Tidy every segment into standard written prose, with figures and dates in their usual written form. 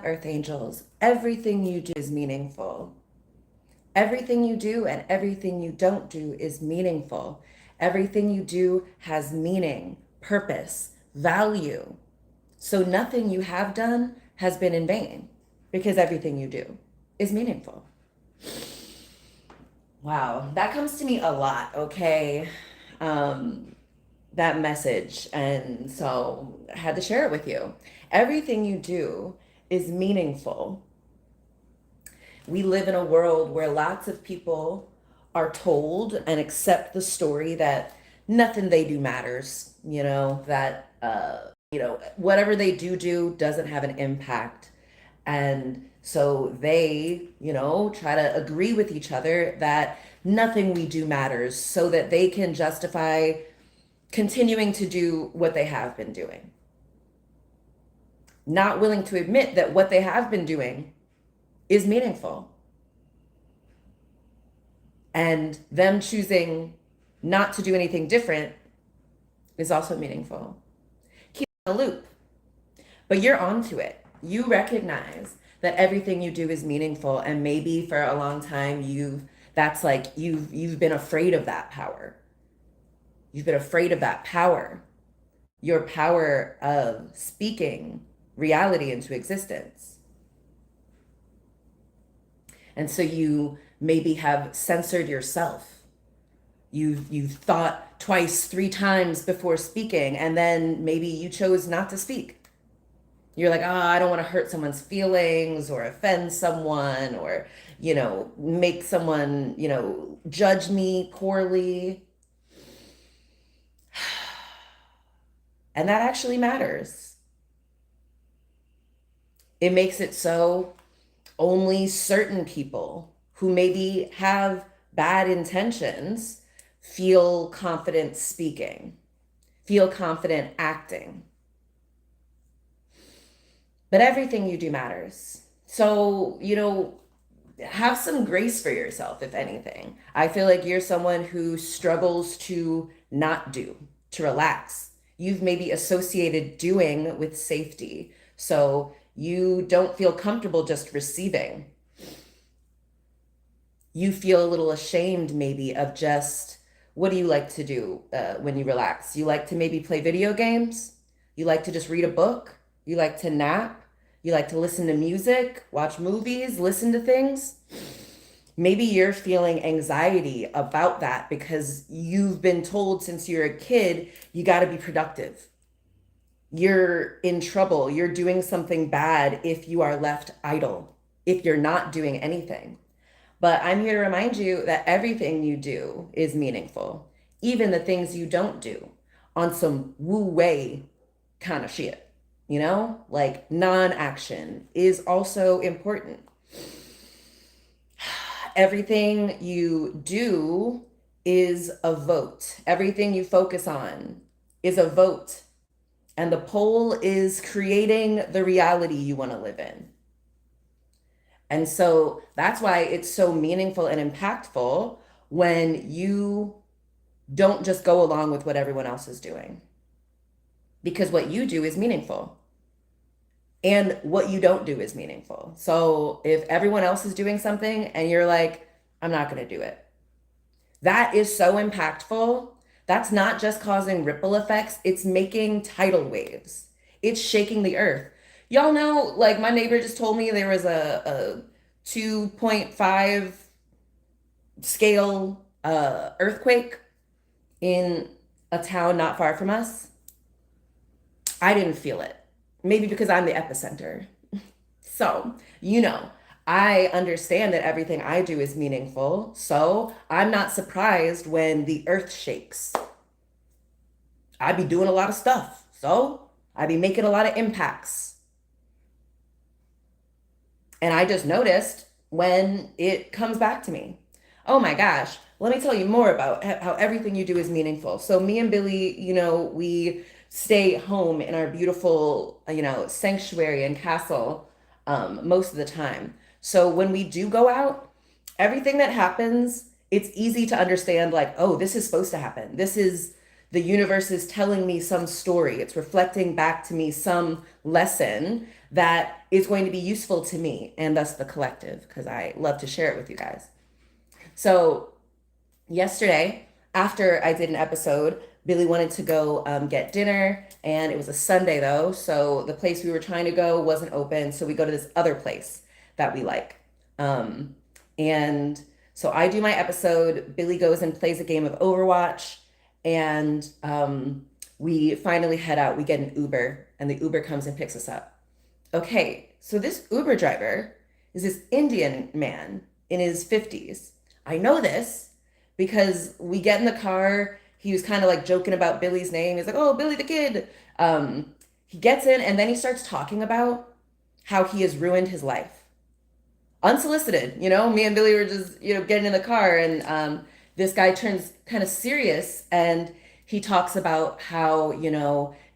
Earth angels, everything you do is meaningful. Everything you do and everything you don't do is meaningful. Everything you do has meaning, purpose, value. So nothing you have done has been in vain because everything you do is meaningful. Wow, that comes to me a lot, okay? Um, that message. And so I had to share it with you. Everything you do is meaningful. We live in a world where lots of people are told and accept the story that nothing they do matters, that, whatever they do doesn't have an impact. And so they, try to agree with each other that nothing we do matters so that they can justify continuing to do what they have been doing. Not willing to admit that what they have been doing is meaningful. And them choosing not to do anything different is also meaningful. Keep in the loop, but you're onto it. You recognize that everything you do is meaningful, and maybe for a long time you've been afraid of that power. You've been afraid of that power, your power of speaking reality into existence. And so you maybe have censored yourself. You've thought twice, three times before speaking, and then maybe you chose not to speak. You're like, oh, I don't want to hurt someone's feelings or offend someone or, make someone, judge me poorly. And that actually matters. It makes it so only certain people who maybe have bad intentions feel confident speaking, feel confident acting. But everything you do matters. So, have some grace for yourself, if anything. I feel like you're someone who struggles to not do, to relax. You've maybe associated doing with safety. So you don't feel comfortable just receiving. You feel a little ashamed maybe of just, what do you like to do when you relax? You like to maybe play video games? You like to just read a book? You like to nap? You like to listen to music, watch movies, listen to things? Maybe you're feeling anxiety about that because you've been told since you're a kid, you got to be productive. You're in trouble. You're doing something bad if you are left idle, if you're not doing anything. But I'm here to remind you that everything you do is meaningful, even the things you don't do on some woo way kind of shit, like non-action is also important. Everything you do is a vote. Everything you focus on is a vote. And the poll is creating the reality you want to live in. And so that's why it's so meaningful and impactful when you don't just go along with what everyone else is doing. Because what you do is meaningful. And what you don't do is meaningful. So if everyone else is doing something and you're like, I'm not going to do it, that is so impactful. That's not just causing ripple effects, it's making tidal waves. It's shaking the earth. Y'all know, like my neighbor just told me there was a 2.5 scale earthquake in a town not far from us. I didn't feel it. Maybe because I'm the epicenter. So, I understand that everything I do is meaningful. So I'm not surprised when the earth shakes. I be doing a lot of stuff. So I be making a lot of impacts. And I just noticed when it comes back to me. Oh my gosh, let me tell you more about how everything you do is meaningful. So me and Billy, we stay home in our beautiful, sanctuary and castle most of the time. So when we do go out, everything that happens, it's easy to understand like, oh, this is supposed to happen. This is the universe is telling me some story. It's reflecting back to me some lesson that is going to be useful to me and thus the collective, because I love to share it with you guys. So, yesterday, after I did an episode, Billy wanted to go get dinner, and it was a Sunday though, so the place we were trying to go wasn't open. So we go to this other place that we like. Um, and so I do my episode. Billy goes and plays a game of Overwatch, and we finally head out. We get an Uber, and the Uber comes and picks us up. Okay, so this Uber driver is this Indian man in his 50s. I know this because we get in the car. He was kind of like joking about Billy's name. He's like, "Oh, Billy the Kid." He gets in and then he starts talking about how he has ruined his life. Unsolicited, me and Billy were just, getting in the car, and this guy turns kind of serious, and he talks about how,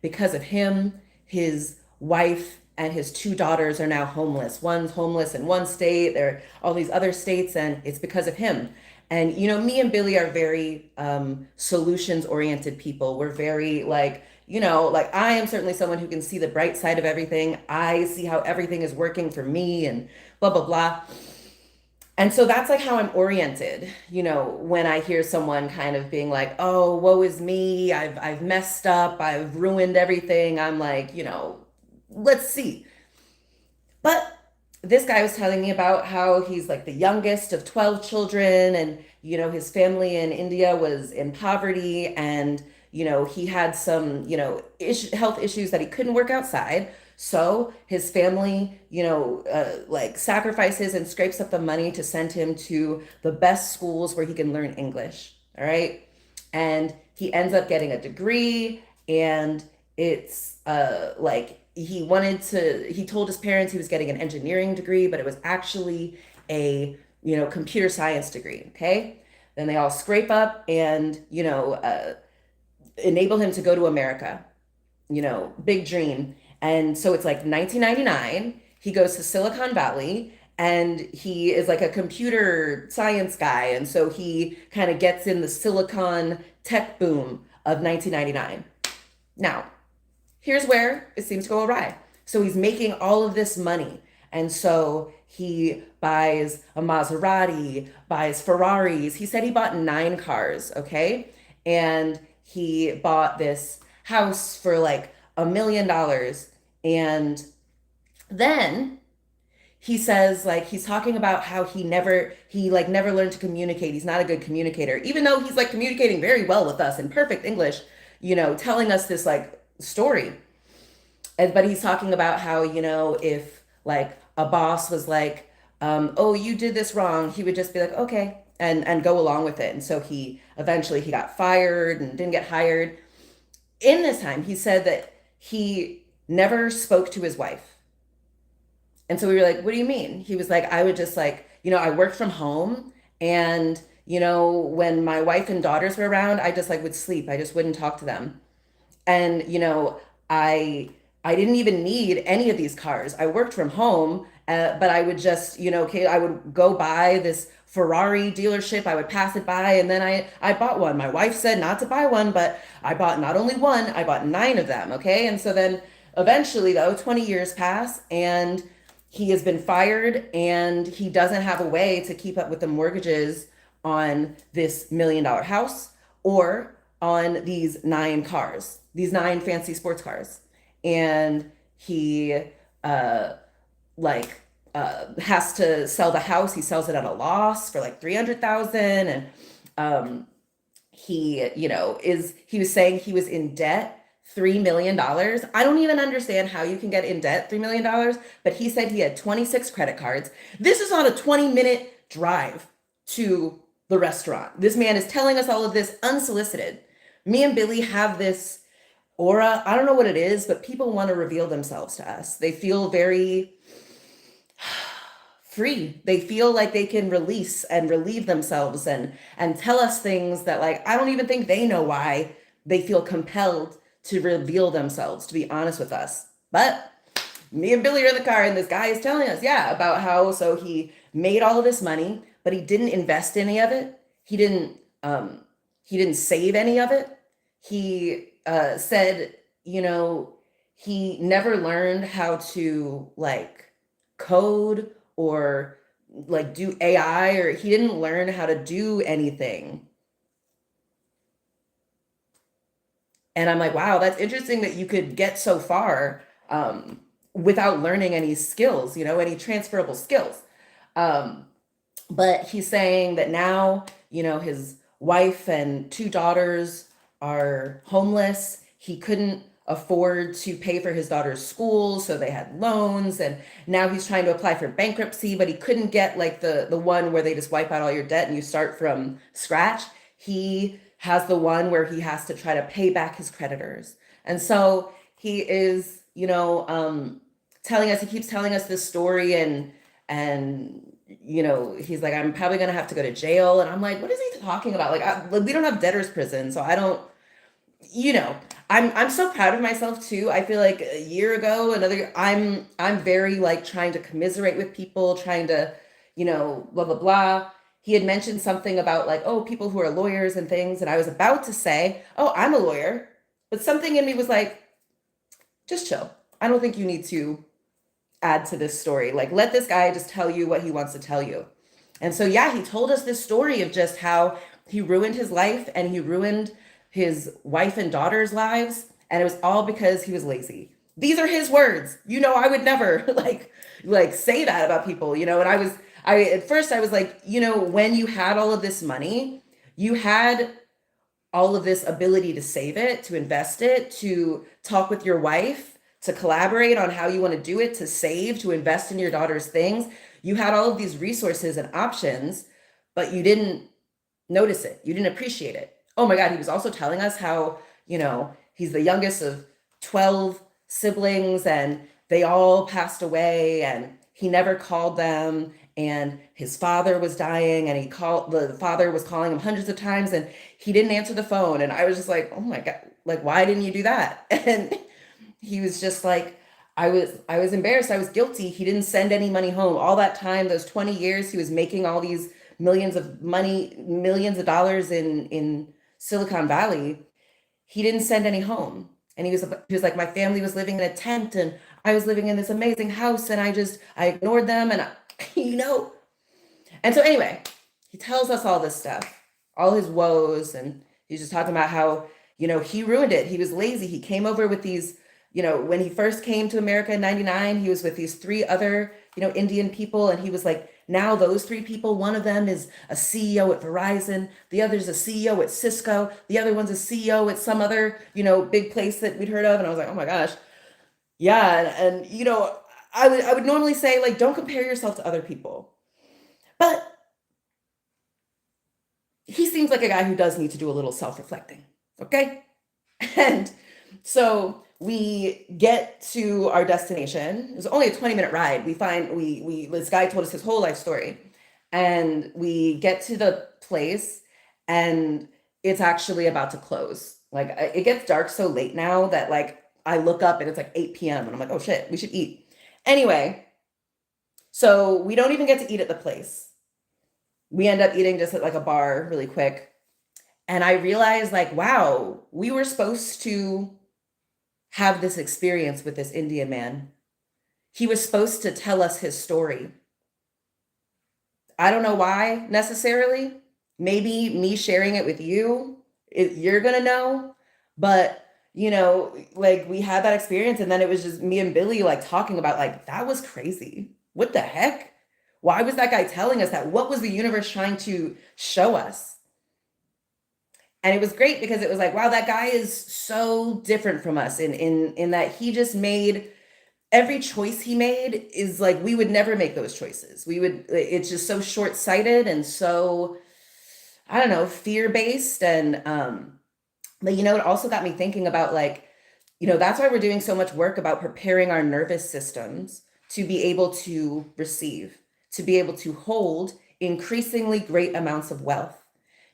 because of him, his wife and his two daughters are now homeless. One's homeless in one state, there are all these other states, and it's because of him. And, me and Billy are very solutions oriented people. We're very like I am certainly someone who can see the bright side of everything. I see how everything is working for me and blah, blah, blah. And so that's like how I'm oriented, when I hear someone kind of being like, "Oh, woe is me. I've messed up. I've ruined everything." I'm like, let's see. But this guy was telling me about how he's like the youngest of 12 children, and his family in India was in poverty, and he had some health issues that he couldn't work outside. So his family like sacrifices and scrapes up the money to send him to the best schools where he can learn English. All right. And he ends up getting a degree, and it's like he told his parents he was getting an engineering degree, but it was actually a computer science degree. Okay. Then they all scrape up and enable him to go to America. Big dream. And so it's like 1999. He goes to Silicon Valley, and he is like a computer science guy. And so he kind of gets in the silicon tech boom of 1999. Now, here's where it seems to go awry. So he's making all of this money. And so he buys a Maserati, buys Ferraris. He said he bought 9 cars, okay? And he bought this house for like $1 million. And then he says, like, he's talking about how he never learned to communicate. He's not a good communicator, even though he's like communicating very well with us in perfect English, telling us this like story. But he's talking about how, if like a boss was like, "Oh, you did this wrong," he would just be like, "Okay," and go along with it. And so he eventually he got fired and didn't get hired. In this time, he said that he never spoke to his wife. And so we were like, "What do you mean?" He was like, "I would just like, I worked from home, and, when my wife and daughters were around, I just like would sleep. I just wouldn't talk to them. And, I didn't even need any of these cars. I worked from home, but I would just, okay, I would go by this Ferrari dealership. I would pass it by, and then I bought one. My wife said not to buy one, but I bought not only one, I bought 9 of them. Okay. And so then eventually, though, 20 years pass, and he has been fired, and he doesn't have a way to keep up with the mortgages on this $1 million house or on these 9 cars, these 9 fancy sports cars. And he has to sell the house. He sells it at a loss for like 300,000. And he was saying he was in debt $3 million. I don't even understand how you can get in debt $3 million, but he said he had 26 credit cards. This is on a 20-minute drive to the restaurant. This man is telling us all of this unsolicited. Me and Billy have this aura. I don't know what it is, but people want to reveal themselves to us. They feel very free. They feel like they can release and relieve themselves and tell us things that, like, I don't even think they know why they feel compelled to reveal themselves, to be honest with us. But me and Billy are in the car, and this guy is telling us, about how so he made all of this money, but he didn't invest any of it. He didn't save any of it. He said, he never learned how to like code or like do AI, or he didn't learn how to do anything. And I'm like, wow, that's interesting that you could get so far without learning any skills, any transferable skills. Um, but he's saying that now, his wife and two daughters are homeless. He couldn't afford to pay for his daughter's school, so they had loans, and now he's trying to apply for bankruptcy, but he couldn't get like the one where they just wipe out all your debt and you start from scratch. He has the one where he has to try to pay back his creditors. And so he is, telling us, he keeps telling us this story, and he's like, I'm probably gonna have to go to jail. And I'm like, what is he talking about? Like, we don't have debtor's prison, so I don't, you know, I'm so proud of myself too. I feel like a year ago, I'm very like trying to commiserate with people, trying to, blah blah blah. He had mentioned something about like, oh, people who are lawyers and things, and I was about to say, oh, I'm a lawyer, but something in me was like, just chill. I don't think you need to add to this story. Like, let this guy just tell you what he wants to tell you. And so, yeah, he told us this story of just how he ruined his life and he ruined his wife and daughter's lives. And it was all because he was lazy. These are his words. I would never like say that about people, and at first I was like, when you had all of this money, you had all of this ability to save it, to invest it, to talk with your wife, to collaborate on how you want to do it, to save, to invest in your daughter's things. You had all of these resources and options, but you didn't notice it. You didn't appreciate it. Oh my God, he was also telling us how, he's the youngest of 12 siblings and they all passed away and he never called them, and his father was dying and the father was calling him hundreds of times and he didn't answer the phone. And I was just like, oh my God, like, why didn't you do that? And he was just like, I was embarrassed. I was guilty. He didn't send any money home. All that time, those 20 years, he was making all these millions of dollars in Silicon Valley. He didn't send any home. And he was like, my family was living in a tent and I was living in this amazing house and I ignored them and you know. And so anyway, he tells us all this stuff, all his woes, and he's just talking about how, he ruined it. He was lazy. He came over with these, when he first came to America in 99, he was with these three other, Indian people. And he was like, now those three people, one of them is a CEO at Verizon, the other's a CEO at Cisco, the other one's a CEO at some other, big place that we'd heard of. And I was like, oh my gosh. Yeah. And I would normally say, like, don't compare yourself to other people. But he seems like a guy who does need to do a little self-reflecting. Okay. And so we get to our destination. It was only a 20-minute ride. This guy told us his whole life story. And we get to the place and it's actually about to close. Like, it gets dark so late now that like I look up and it's like 8 p.m. and I'm like, oh shit, we should eat. Anyway, so we don't even get to eat at the place. We end up eating just at like a bar really quick. And I realized, like, wow, we were supposed to have this experience with this Indian man. He was supposed to tell us his story. I don't know why necessarily. Maybe me sharing it with you, you're going to know. But, like, we had that experience and then it was just me and Billy like talking about like, that was crazy. What the heck? Why was that guy telling us that? What was the universe trying to show us? And it was great because it was like, wow, that guy is so different from us in that he just made every choice he made is like, we would never make those choices. It's just so short-sighted and so, I don't know, fear-based. And, but it also got me thinking about like, that's why we're doing so much work about preparing our nervous systems to be able to receive, to be able to hold increasingly great amounts of wealth.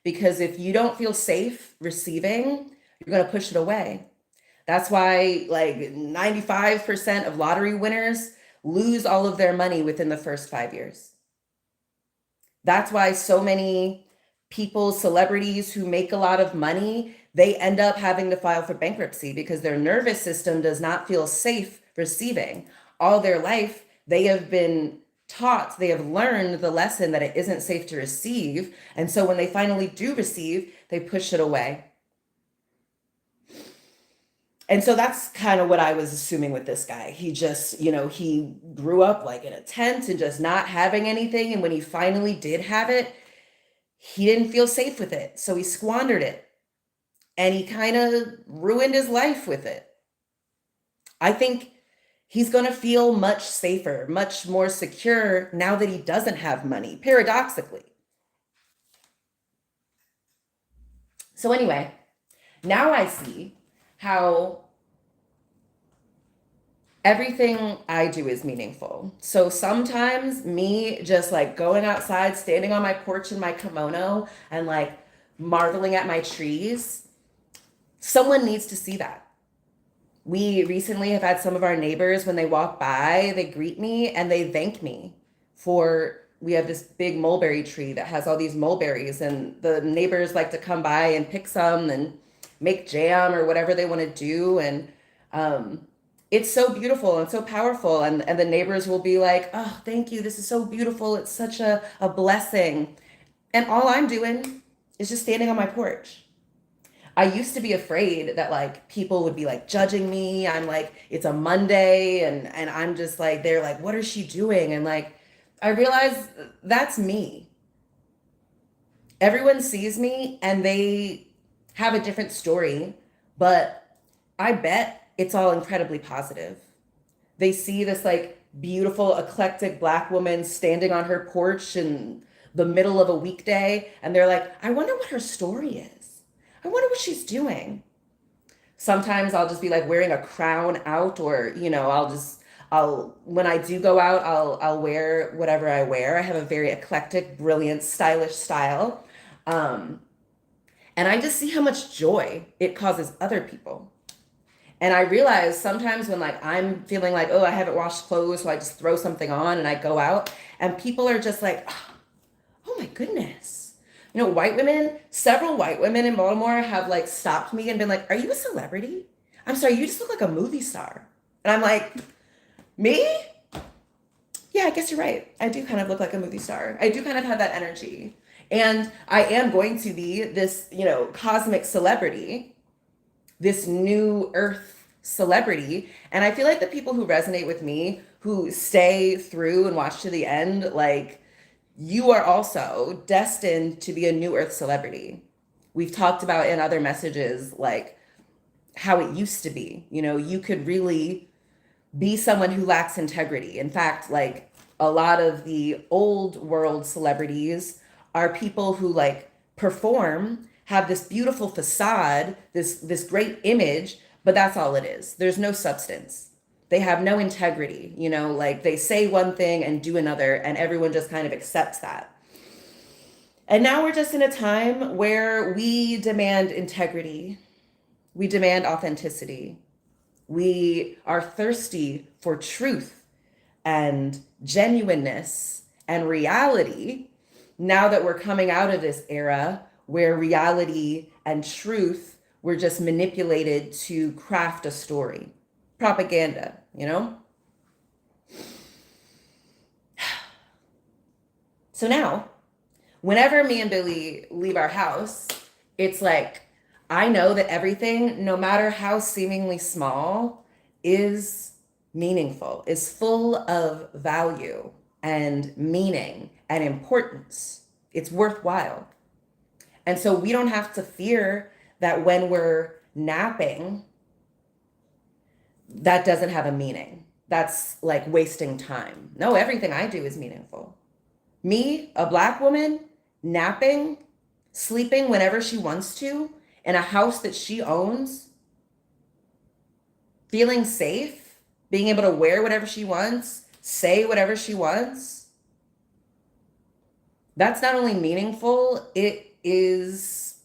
Because if you don't feel safe receiving, you're going to push it away. That's why like 95% of lottery winners lose all of their money within the first 5 years. That's why so many people, celebrities who make a lot of money, they end up having to file for bankruptcy because their nervous system does not feel safe receiving. All their life, they have been taught, they have learned the lesson that it isn't safe to receive. And so when they finally do receive, they push it away. And so that's kind of what I was assuming with this guy. He just, he grew up like in a tent and just not having anything. And when he finally did have it, he didn't feel safe with it. So he squandered it and he kind of ruined his life with it. I think he's going to feel much safer, much more secure now that he doesn't have money, paradoxically. So anyway, now I see how everything I do is meaningful. So sometimes me just like going outside, standing on my porch in my kimono and like marveling at my trees, someone needs to see that. We recently have had some of our neighbors, when they walk by, they greet me and they thank me for, we have this big mulberry tree that has all these mulberries, and the neighbors like to come by and pick some and make jam or whatever they want to do. And it's so beautiful and so powerful. And the neighbors will be like, oh, thank you. This is so beautiful. It's such a blessing. And all I'm doing is just standing on my porch. I used to be afraid that like people would be like judging me. I'm like, it's a Monday and I'm just like, they're like, what is she doing? And like, I realized that's me. Everyone sees me and they have a different story, but I bet it's all incredibly positive. They see this like beautiful, eclectic Black woman standing on her porch in the middle of a weekday, and they're like, I wonder what her story is. I wonder what she's doing. Sometimes I'll just be like wearing a crown out, or I'll when I do go out, I'll wear whatever I wear. I have a very eclectic, brilliant, stylish style. And I just see how much joy it causes other people. And I realize sometimes when like I'm feeling like, oh, I haven't washed clothes, so I just throw something on and I go out, and people are just like, oh my goodness. Several white women in Baltimore have like stopped me and been like, are you a celebrity? I'm sorry, you just look like a movie star. And I'm like, me? Yeah, I guess you're right. I do kind of look like a movie star. I do kind of have that energy. And I am going to be this, cosmic celebrity, this new earth celebrity. And I feel like the people who resonate with me, who stay through and watch to the end, like, you are also destined to be a new earth celebrity. We've talked about in other messages, like how it used to be. You could really be someone who lacks integrity. In fact, like a lot of the old world celebrities are people who like perform, have this beautiful facade, this great image, but that's all it is. There's no substance. They have no integrity, like they say one thing and do another, and everyone just kind of accepts that. And now we're just in a time where we demand integrity. We demand authenticity. We are thirsty for truth and genuineness and reality, now that we're coming out of this era where reality and truth were just manipulated to craft a story. Propaganda, So now, whenever me and Billy leave our house, it's like, I know that everything, no matter how seemingly small, is meaningful, is full of value and meaning and importance. It's worthwhile. And so we don't have to fear that when we're napping, that doesn't have a meaning. That's like wasting time. No, everything I do is meaningful. Me, a Black woman, napping, sleeping whenever she wants to, in a house that she owns, feeling safe, being able to wear whatever she wants, say whatever she wants. That's not only meaningful, it is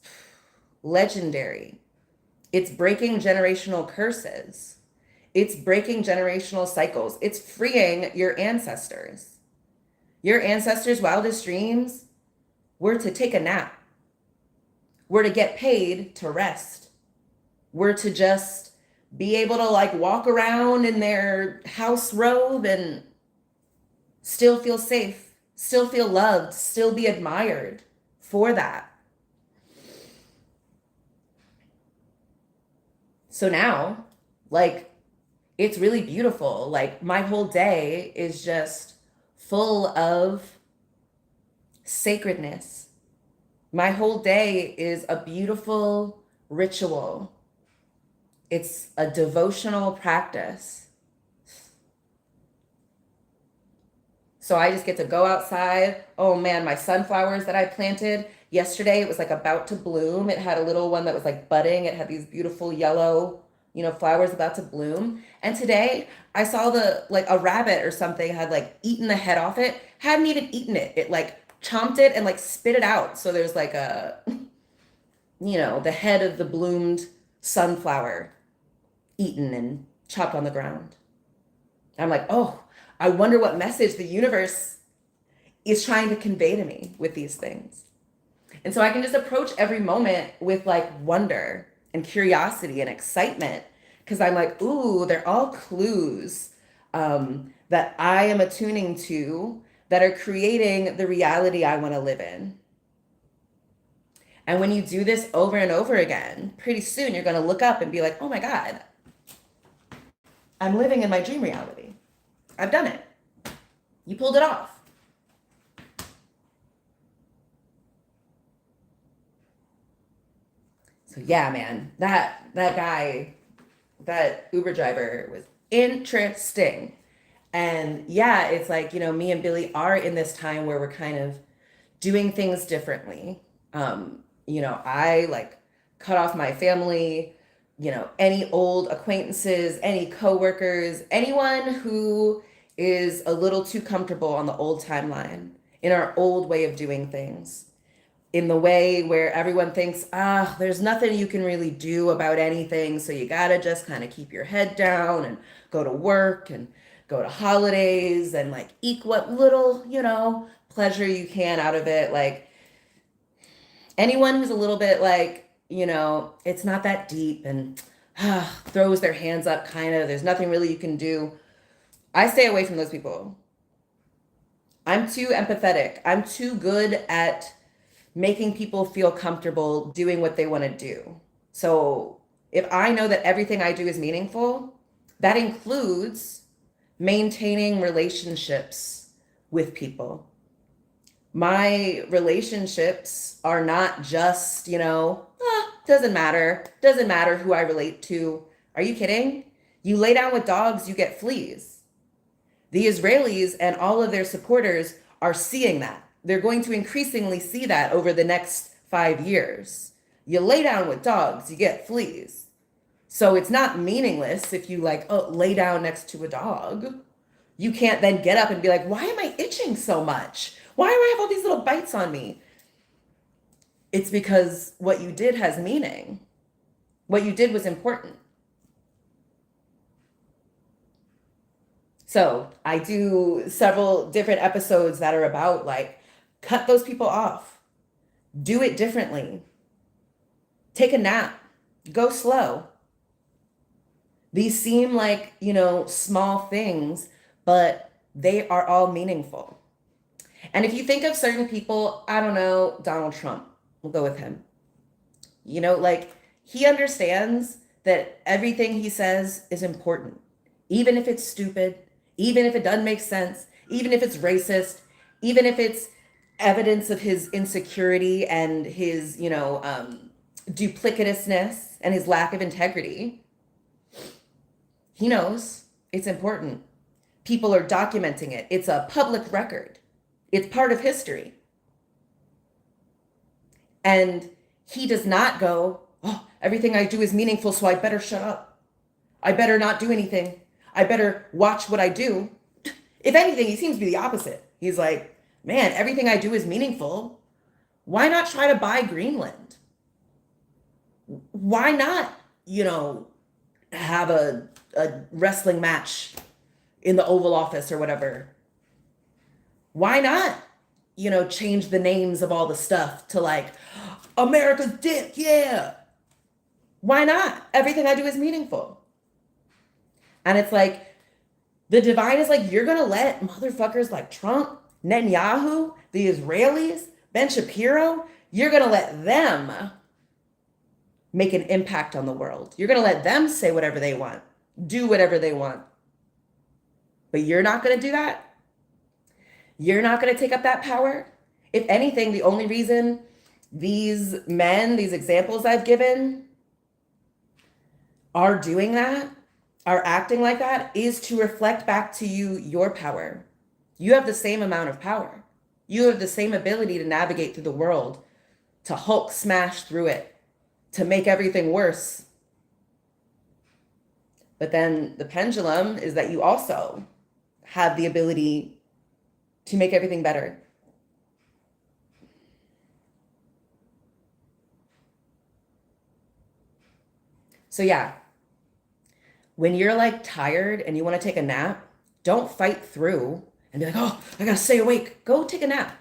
legendary. It's breaking generational curses. It's breaking generational cycles. It's freeing your ancestors. Your ancestors' wildest dreams were to take a nap, were to get paid to rest, were to just be able to like walk around in their house robe and still feel safe, still feel loved, still be admired for that. So now, like, it's really beautiful. Like, my whole day is just full of sacredness. My whole day is a beautiful ritual. It's a devotional practice. So I just get to go outside. Oh man, my sunflowers that I planted yesterday, it was like about to bloom. It had a little one that was like budding. It had these beautiful yellow, flowers about to bloom. And today I saw like a rabbit or something had like eaten the head off it. Hadn't even eaten it. It like chomped it and like spit it out. So there's like the head of the bloomed sunflower eaten and chopped on the ground. I'm like, oh, I wonder what message the universe is trying to convey to me with these things. And so I can just approach every moment with like wonder and curiosity and excitement, because I'm like, ooh, they're all clues that I am attuning to that are creating the reality I want to live in. And when you do this over and over again, pretty soon you're going to look up and be like, oh my God, I'm living in my dream reality. I've done it. You pulled it off. So yeah, man, that guy, that Uber driver was interesting. And yeah, it's like, me and Billy are in this time where we're kind of doing things differently. I like cut off my family, any old acquaintances, any coworkers, anyone who is a little too comfortable on the old timeline, in our old way of doing things, in the way where everyone thinks, there's nothing you can really do about anything. So you gotta just kind of keep your head down and go to work and go to holidays and like eke what little, pleasure you can out of it. Like, anyone who's a little bit like, it's not that deep and throws their hands up, kind of, there's nothing really you can do. I stay away from those people. I'm too empathetic. I'm too good at making people feel comfortable doing what they want to do. So if I know that everything I do is meaningful, that includes maintaining relationships with people. My relationships are not just, doesn't matter who I relate to. Are you kidding? You lay down with dogs, you get fleas. The Israelis and all of their supporters are seeing that. They're going to increasingly see that over the next 5 years. You lay down with dogs, you get fleas. So it's not meaningless if you lay down next to a dog. You can't then get up and be like, why am I itching so much? Why do I have all these little bites on me? It's because what you did has meaning. What you did was important. So I do several different episodes that are about cut those people off. Do it differently. Take a nap. Go slow. These seem like, small things, but they are all meaningful. And if you think of certain people, I don't know, Donald Trump, we'll go with him. He understands that everything he says is important, even if it's stupid, even if it doesn't make sense, even if it's racist, even if it's evidence of his insecurity and his, duplicitousness and his lack of integrity. He knows it's important. People are documenting it. It's a public record. It's part of history. And he does not go, oh, everything I do is meaningful, so I better shut up. I better not do anything. I better watch what I do. If anything, he seems to be the opposite. He's like, man, everything I do is meaningful. Why not try to buy Greenland? Why not, have a wrestling match in the Oval Office or whatever? Why not, change the names of all the stuff to America's dick, yeah. Why not? Everything I do is meaningful. And it's like, the divine is like, you're gonna let motherfuckers like Trump, Netanyahu, the Israelis, Ben Shapiro, you're gonna let them make an impact on the world. You're gonna let them say whatever they want, do whatever they want. But you're not gonna do that. You're not gonna take up that power. If anything, the only reason these men, these examples I've given, are doing that, are acting like that, is to reflect back to you your power. You have the same amount of power. You have the same ability to navigate through the world, to Hulk smash through it, to make everything worse. But then the pendulum is that you also have the ability to make everything better. So yeah, when you're like tired and you want to take a nap, don't fight through and be like, oh, I gotta stay awake. Go take a nap.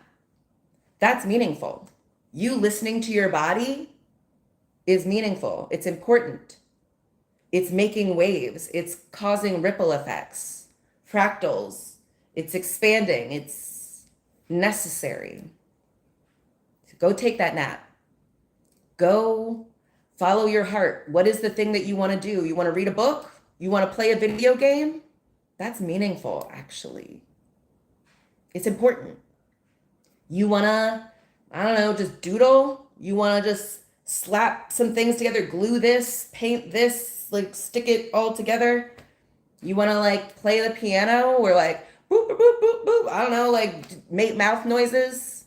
That's meaningful. You listening to your body is meaningful. It's important. It's making waves. It's causing ripple effects, fractals. It's expanding. It's necessary. So go take that nap. Go follow your heart. What is the thing that you want to do? You want to read a book? You want to play a video game? That's meaningful, actually. It's important. You want to, I don't know, just doodle? You want to just slap some things together, glue this, paint this, like stick it all together? You want to like play the piano or like boop, boop, boop, boop, boop? I don't know, like make mouth noises?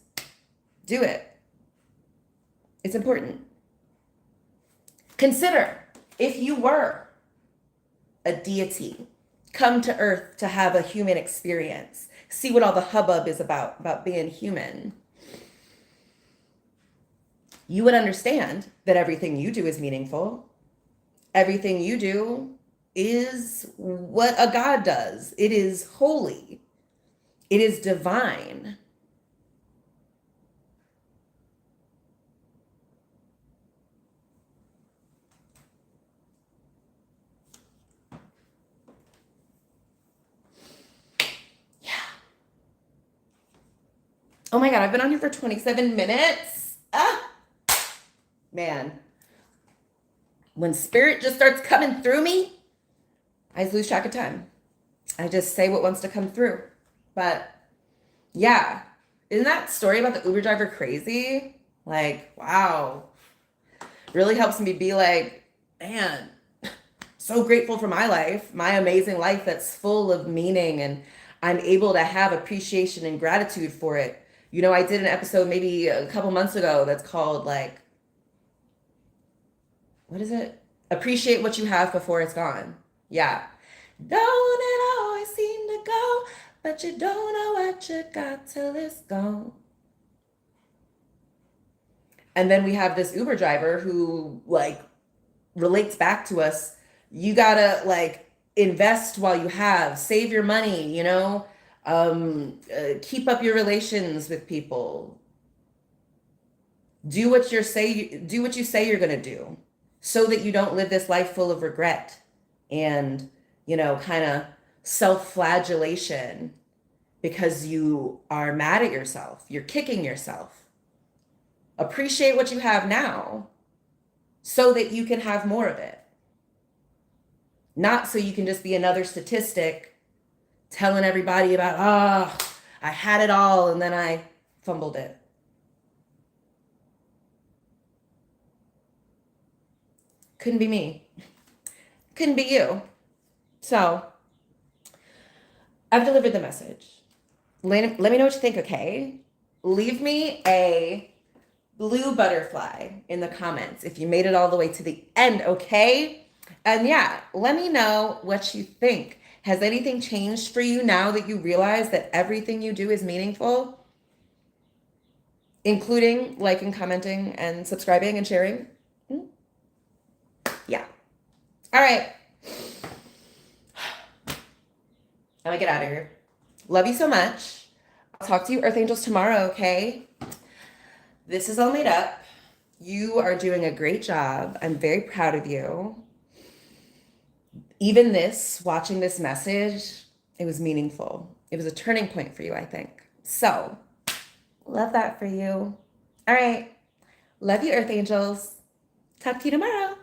Do it. It's important. Consider if you were a deity, come to Earth to have a human experience. See what all the hubbub is about being human. You would understand that everything you do is meaningful. Everything you do is what a God does. It is holy. It is divine. Oh my God, I've been on here for 27 minutes. Ah, man. When spirit just starts coming through me, I just lose track of time. I just say what wants to come through. But yeah, isn't that story about the Uber driver crazy? Like, wow. Really helps me be like, man, so grateful for my life, my amazing life that's full of meaning, and I'm able to have appreciation and gratitude for it. You know, I did an episode maybe a couple months ago that's called like, what is it? Appreciate what you have before it's gone. Yeah. Don't it always seem to go, but you don't know what you got till it's gone. And then we have this Uber driver who like relates back to us. You gotta like invest while you have, save your money, you know, keep up your relations with people. Do what you say you're gonna do, so that you don't live this life full of regret and, you know, kind of self-flagellation because you are mad at yourself. You're kicking yourself. Appreciate what you have now so that you can have more of it. Not so you can just be another statistic telling everybody about, oh, I had it all and then I fumbled it. Couldn't be me. Couldn't be you. So I've delivered the message. Let me know what you think, okay? Leave me a blue butterfly in the comments if you made it all the way to the end, okay? And yeah, let me know what you think. Has anything changed for you now that you realize that everything you do is meaningful? Including liking, commenting, and subscribing and sharing? Yeah. All right. I'm gonna get out of here. Love you so much. I'll talk to you, Earth Angels, tomorrow, okay? This is all made up. You are doing a great job. I'm very proud of you. Even this, watching this message, it was meaningful. It was a turning point for you, I think. So, love that for you. All right. Love you, Earth Angels. Talk to you tomorrow.